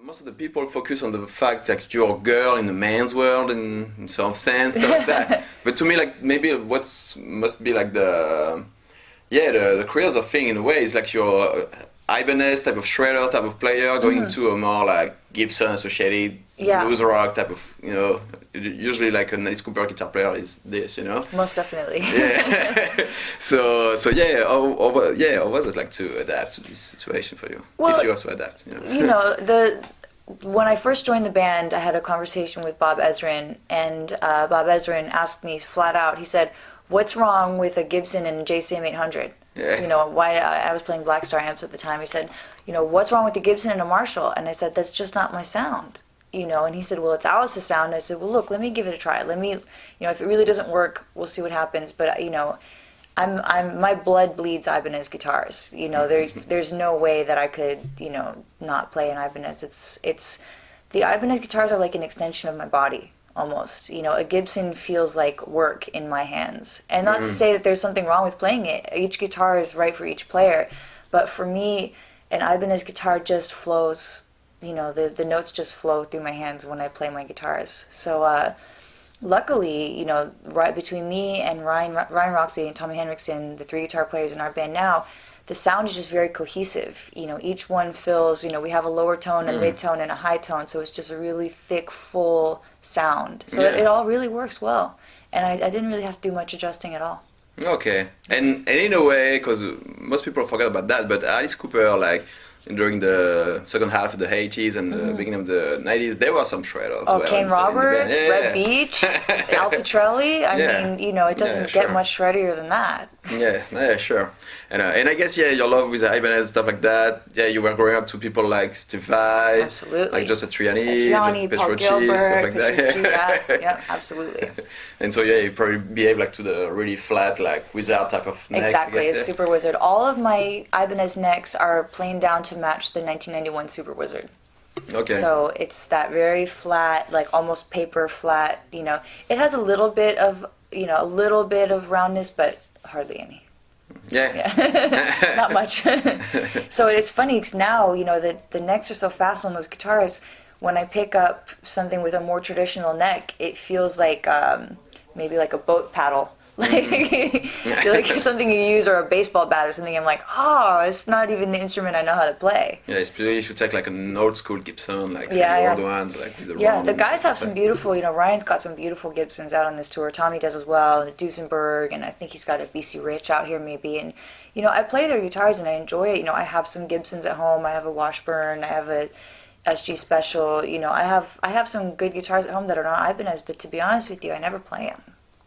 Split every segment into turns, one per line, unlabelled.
most of the people focus on the fact that you're a girl in the man's world in some sense, stuff like that. But to me, like maybe what must be like the crazier thing in a way is like your Ibanez type of shredder type of player going into a more like Gibson associated blues rock type of, you know, usually like an Alice Cooper guitar player is this, you know.
Most definitely.
Yeah. so yeah, how was it like to adapt to this situation for you?
Well,
if you have to adapt, you know.
When I first joined the band, I had a conversation with Bob Ezrin, and Bob Ezrin asked me flat out. He said, "What's wrong with a Gibson and a JCM 800?"
Yeah.
You know, why I was playing Black Star amps at the time. He said, "You know, what's wrong with the Gibson and a Marshall?" And I said, "That's just not my sound." You know, and he said, "Well, it's Alice's sound." And I said, "Well, look, let me give it a try. Let me, you know, if it really doesn't work, we'll see what happens." But you know, my blood bleeds Ibanez guitars. You know, there's no way that I could, you know, not play an Ibanez. It's the Ibanez guitars are like an extension of my body almost. You know, a Gibson feels like work in my hands. And not to say that there's something wrong with playing it. Each guitar is right for each player. But for me, an Ibanez guitar just flows. You know, the notes just flow through my hands when I play my guitars. So luckily, you know, right between me and Ryan Roxy and Tommy Henriksen, the three guitar players in our band now, the sound is just very cohesive. You know, each one fills, you know, we have a lower tone, a mid-tone, and a high tone, so it's just a really thick, full sound. So it all really works well. And I didn't really have to do much adjusting at all.
Okay. And in a way, because most people forget about that, but Alice Cooper, like, during the second half of the 80s and the beginning of the 90s, there were some shredders.
Oh, Kane Roberts, Red Beach, Al Pitrelli. I mean, you know, it doesn't get much shreddier than that.
Yeah, sure. And I guess, your love with Ibanez, stuff like that. Yeah, you were growing up to people like Steve Vai.
Absolutely.
Like just Satriani,
Paul
Petrucci,
Gilbert,
stuff like that.
Yeah, absolutely.
And so, you probably behave like to the really flat, like wizard type of neck.
Exactly, a Super Wizard. All of my Ibanez necks are planed down to match the 1991 Super Wizard.
Okay.
So it's that very flat, like almost paper flat, you know. It has a little bit of roundness, but hardly any.
Yeah.
Not much. So it's funny because now, you know, the necks are so fast on those guitars. When I pick up something with a more traditional neck, it feels like maybe like a boat paddle. Like something you use, or a baseball bat or something. I'm like, it's not even the instrument I know how to play.
Yeah, especially if you take like an old school Gibson, like the old ones, like with the
the guys have some beautiful, you know, Ryan's got some beautiful Gibsons out on this tour. Tommy does as well, Duesenberg, and I think he's got a BC Rich out here maybe. And, you know, I play their guitars and I enjoy it. You know, I have some Gibsons at home. I have a Washburn. I have a SG Special. You know, I have some good guitars at home that are not Ibanez, but to be honest with you, I never play them.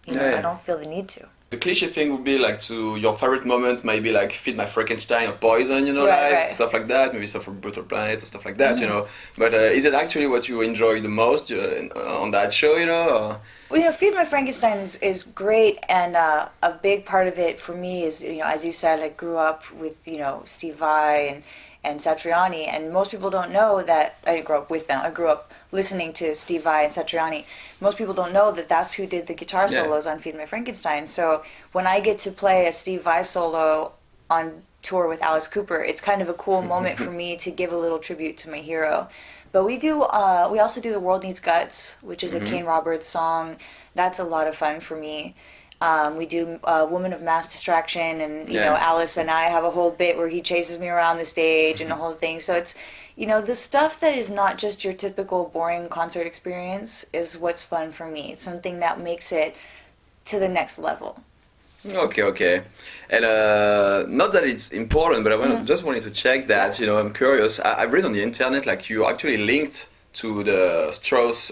You know, I don't feel the need to.
The cliche thing would be like to your favorite moment, maybe like Feed My Frankenstein or Poison, you know, stuff like that. Maybe stuff from Brutal Planet or stuff like that, you know. But is it actually what you enjoy the most on that show, you know? Or?
Well, you know, Feed My Frankenstein is great, and a big part of it for me is, you know, as you said, I grew up with, you know, Steve Vai and Satriani, and most people don't know that I grew up with them. I grew up listening to Steve Vai and Satriani. Most people don't know that that's who did the guitar solos on Feed My Frankenstein. So when I get to play a Steve Vai solo on tour with Alice Cooper, it's kind of a cool moment for me to give a little tribute to my hero. But we also do The World Needs Guts, which is a Kane Roberts song. That's a lot of fun for me. We do Woman of Mass Distraction, and you know, Alice and I have a whole bit where he chases me around the stage and the whole thing. So it's, you know, the stuff that is not just your typical boring concert experience is what's fun for me. It's something that makes it to the next level.
Okay. And not that it's important, but I just wanted to check that. You know, I'm curious. I've read on the internet like you actually linked to the Strauss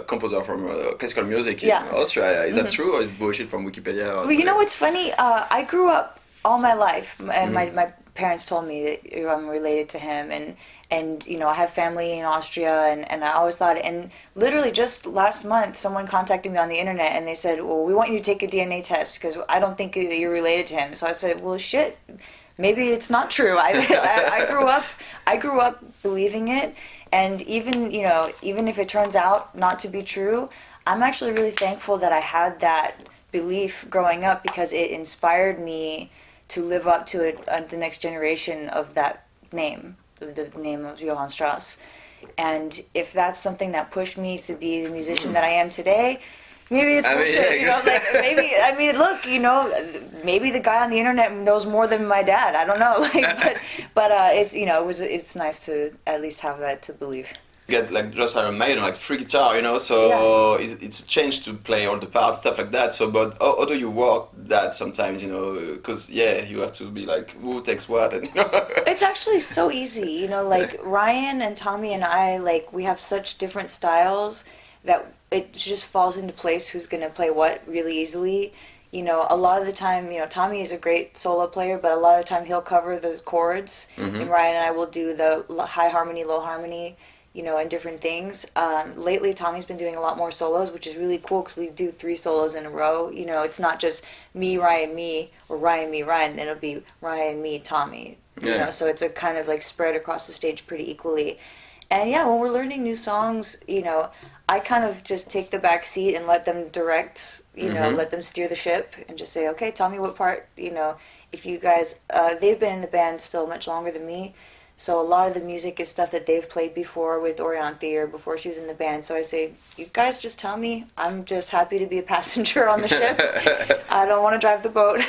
composer from classical music in Austria. Is that true, or is it bullshit from Wikipedia?
Well, you know what's funny? I grew up all my life, and my parents told me that I'm related to him, and you know, I have family in Austria, and I always thought, and literally just last month, someone contacted me on the internet, and they said, well, we want you to take a DNA test, because I don't think that you're related to him. So I said, well, shit, maybe it's not true. I grew up believing it. And even if it turns out not to be true, I'm actually really thankful that I had that belief growing up, because it inspired me to live up to the next generation of that name, the name of Johann Strauss. And if that's something that pushed me to be the musician that I am today, maybe it's bullshit, maybe, look, maybe the guy on the internet knows more than my dad. I don't know, but it's, it's nice to at least have that to believe.
Get like just Iron Maiden, like free guitar, so it's a change to play all the parts, stuff like that. So, but how do you work that sometimes, because you have to be like, who takes what, and
It's actually so easy, like Ryan and Tommy and I, like we have such different styles that it just falls into place who's gonna play what really easily. A lot of the time, Tommy is a great solo player, but a lot of the time he'll cover the chords, and Ryan and I will do the high harmony, low harmony, and different things. Lately, Tommy's been doing a lot more solos, which is really cool because we do 3 solos in a row. It's not just me, Ryan, me, or Ryan, me, Ryan. It'll be Ryan, me, Tommy. So it's a kind of like spread across the stage pretty equally. And when we're learning new songs, I kind of just take the back seat and let them direct, let them steer the ship and just say, okay, tell me what part, if you guys, they've been in the band still much longer than me. So a lot of the music is stuff that they've played before with Orianthi or before she was in the band. So I say, you guys just tell me. I'm just happy to be a passenger on the ship. I don't want to drive the boat.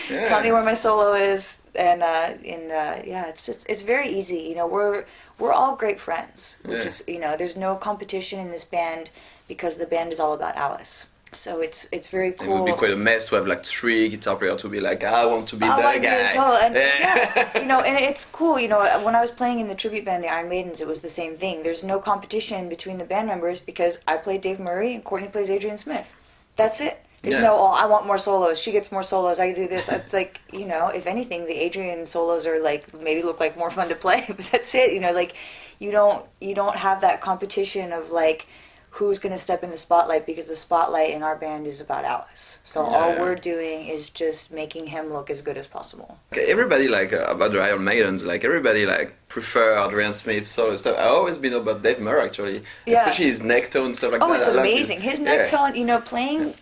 Tell me where my solo is. And it's very easy. We're all great friends. Which is, there's no competition in this band because the band is all about Alice. So it's very cool.
It would be quite a mess to have like 3 guitar players to be like, I want to be that guy.
And, and it's cool. When I was playing in the tribute band, the Iron Maidens, it was the same thing. There's no competition between the band members because I play Dave Murray and Courtney plays Adrian Smith. That's it. There's I want more solos. She gets more solos. I can do this. It's like, if anything, the Adrian solos are like maybe look like more fun to play, but that's it. You don't have that competition of like who's going to step in the spotlight because the spotlight in our band is about Alice. So all we're doing is just making him look as good as possible.
Everybody about the Iron Maidens, everybody prefer Adrian Smith solo stuff. I've always been about Dave Murray actually, especially his neck tone stuff like that.
Oh, it's amazing. His neck tone,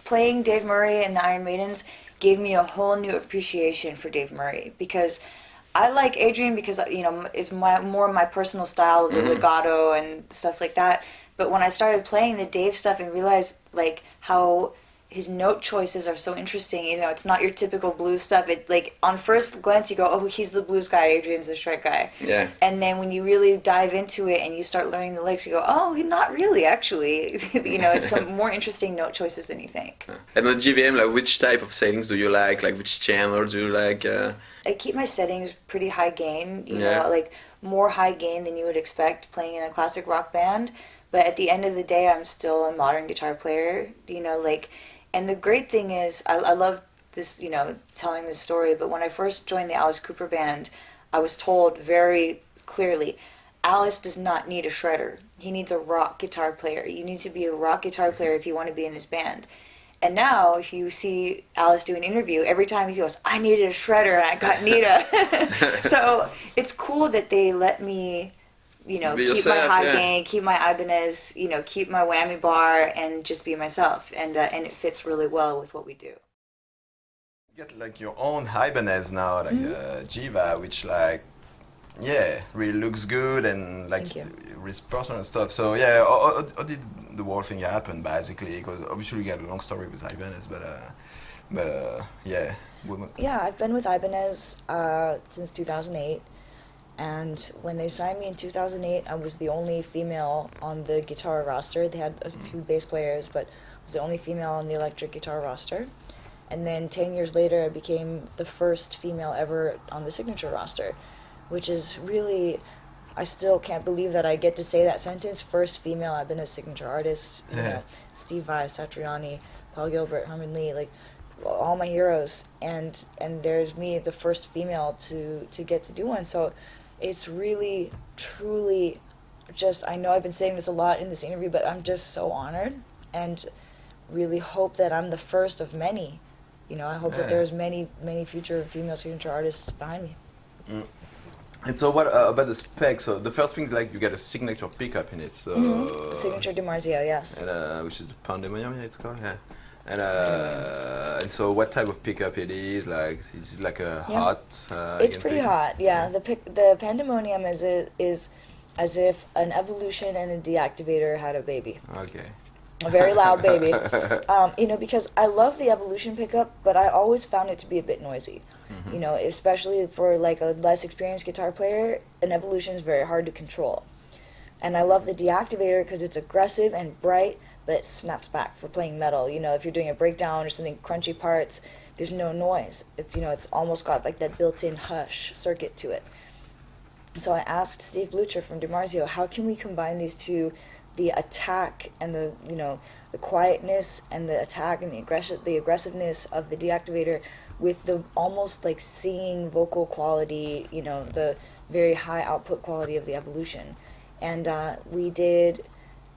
playing Dave Murray and the Iron Maidens gave me a whole new appreciation for Dave Murray because I like Adrian because it's more my personal style, the legato and stuff like that. But when I started playing the Dave stuff and realized how his note choices are so interesting, it's not your typical blues stuff. It on first glance you go, oh, he's the blues guy, Adrian's the shred guy. Yeah. And then when you really dive into it and you start learning the licks, you go, oh, not really actually. It's some more interesting note choices than you think.
And on GVM, which type of settings do you like? Which channel do you like?
I keep my settings pretty high gain. More high gain than you would expect playing in a classic rock band. But at the end of the day, I'm still a modern guitar player, and the great thing is, I love this, telling this story, but when I first joined the Alice Cooper band, I was told very clearly, Alice does not need a shredder. He needs a rock guitar player. You need to be a rock guitar player if you want to be in this band. And now, if you see Alice do an interview, every time he goes, I needed a shredder and I got Nita. So it's cool that they let me keep yourself, my high gain, keep my Ibanez, keep my whammy bar, and just be myself. And it fits really well with what we do.
You get your own Ibanez now, Jiva, which really looks good and with personal stuff. So how did the whole thing happen basically? Because obviously you got a long story with Ibanez, but
I've been with Ibanez since 2008. And when they signed me in 2008, I was the only female on the guitar roster. They had a few bass players, but I was the only female on the electric guitar roster. And then 10 years later, I became the first female ever on the signature roster, which is really, I still can't believe that I get to say that sentence. First female, I've been a signature artist. Steve Vai, Satriani, Paul Gilbert, Herman Lee, all my heroes. And there's me, the first female to get to do one. So it's really, truly I know I've been saying this a lot in this interview, but I'm just so honored and really hope that I'm the first of many. I hope that there's many, many future female signature artists behind me.
And so what about the specs? So the first thing is you get a signature pickup in it. So
Signature DiMarzio, yes.
And, which is the Pandemonium, it's called, And so what type of pickup it is? Is it a hot?
It's pretty hot, yeah. The Pandemonium is as if an evolution and a deactivator had a baby.
Okay.
A very loud baby. You know, because I love the evolution pickup, but I always found it to be a bit noisy.
Mm-hmm.
You know, especially for like a less experienced guitar player, an evolution is very hard to control. And I love the deactivator because it's aggressive and bright, but it snaps back for playing metal. You know, if you're doing a breakdown or something, crunchy parts, there's no noise. It's, you know, it's almost got like that built-in hush circuit to it. So I asked Steve Blucher from DiMarzio, how can we combine these two, the attack and the, you know, the quietness and the attack and the aggressiveness of the deactivator with the almost like singing vocal quality, you know, the very high output quality of the evolution. And we did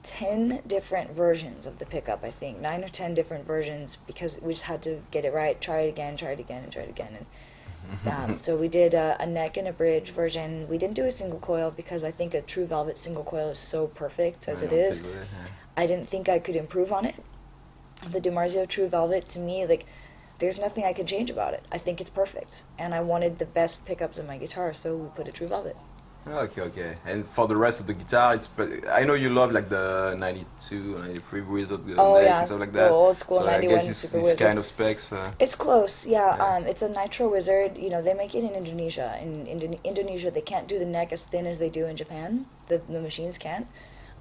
10 different versions of the pickup, I think, 9 or 10 different versions, because we just had to get it right, try it again, and try it again. And so we did a neck and a bridge version. We didn't do a single coil because I think a True Velvet single coil is so perfect as it is. I didn't think I could improve on it. The DiMarzio True Velvet, to me, like, there's nothing I can change about it. I think it's perfect. And I wanted the best pickups in my guitar, so we put a True Velvet.
Okay. And for the rest of the guitar, I know you love like the 92, 93 Wizard neck and stuff like that.
The old school
so
91
I guess
Super
it's
Wizard.
kind of specs.
It's close, yeah. It's a Nitro Wizard. You know, they make it in Indonesia. In Indonesia, they can't do the neck as thin as they do in Japan. The machines can't.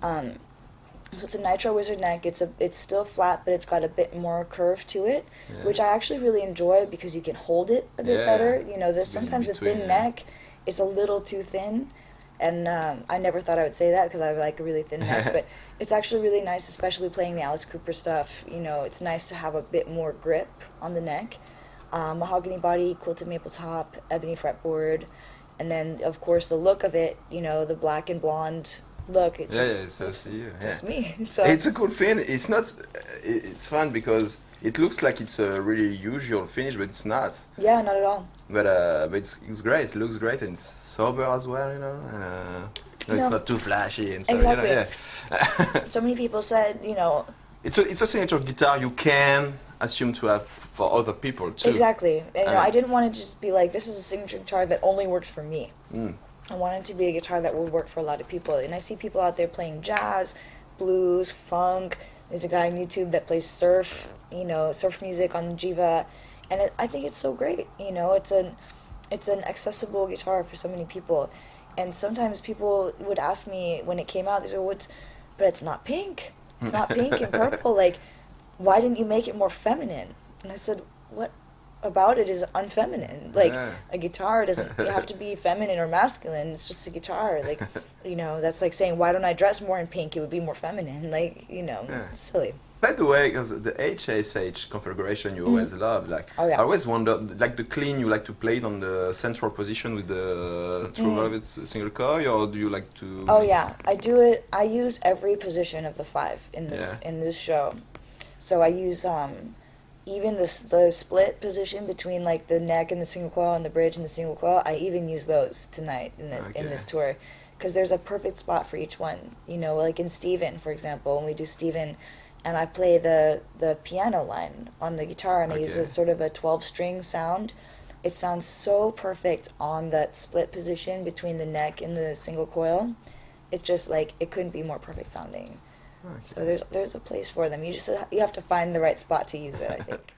So it's a Nitro Wizard neck. It's still flat, but it's got a bit more curve to it, which I actually really enjoy because you can hold it a bit better. You know, there's sometimes a thin neck. It's a little too thin, and I never thought I would say that because I like a really thin neck, but it's actually really nice, especially playing the Alice Cooper stuff. You know, it's nice to have a bit more grip on the neck. Mahogany body, quilted maple top, ebony fretboard, and then, of course, the look of it, you know, the black and blonde look. It's just me. So
it's a cool thing. It's not. It's fun because it looks like it's a really usual finish, but it's not.
Yeah, not at all.
But it's great. It looks great, and it's sober as well, you know. And it's not too flashy and stuff.
Exactly.
You know, yeah.
So many people said, you know,
it's a signature guitar you can assume to have for other people too.
Exactly. And, you know, I didn't want to just be like, this is a signature guitar that only works for me. I wanted to be a guitar that would work for a lot of people. And I see people out there playing jazz, blues, funk. There's a guy on YouTube that plays surf, you know, surf music on Jiva. And I think it's so great. You know, it's an accessible guitar for so many people. And sometimes people would ask me when it came out, they said, but it's not pink. It's not pink and purple. Like, why didn't you make it more feminine? And I said, what about it is unfeminine? Like, a guitar doesn't have to be feminine or masculine. It's just a guitar. Like, you know, that's like saying, why don't I dress more in pink? It would be more feminine. Like, you know, it's silly.
By the way, because the HSH configuration you always love, like, I always wonder, like the clean, you like to play it on the central position with the True Velvet single coil, or do you like to?
Oh yeah, I do it. I use every position of the 5 in this show. So I use even the split position between like the neck and the single coil and the bridge and the single coil. I even use those tonight in this tour, because there's a perfect spot for each one. You know, like in Steven, for example, when we do Steven. And I play the piano line on the guitar, and I use a sort of a 12-string sound. It sounds so perfect on that split position between the neck and the single coil. It's just like, it couldn't be more perfect sounding. So there's a place for them. You have to find the right spot to use it, I think.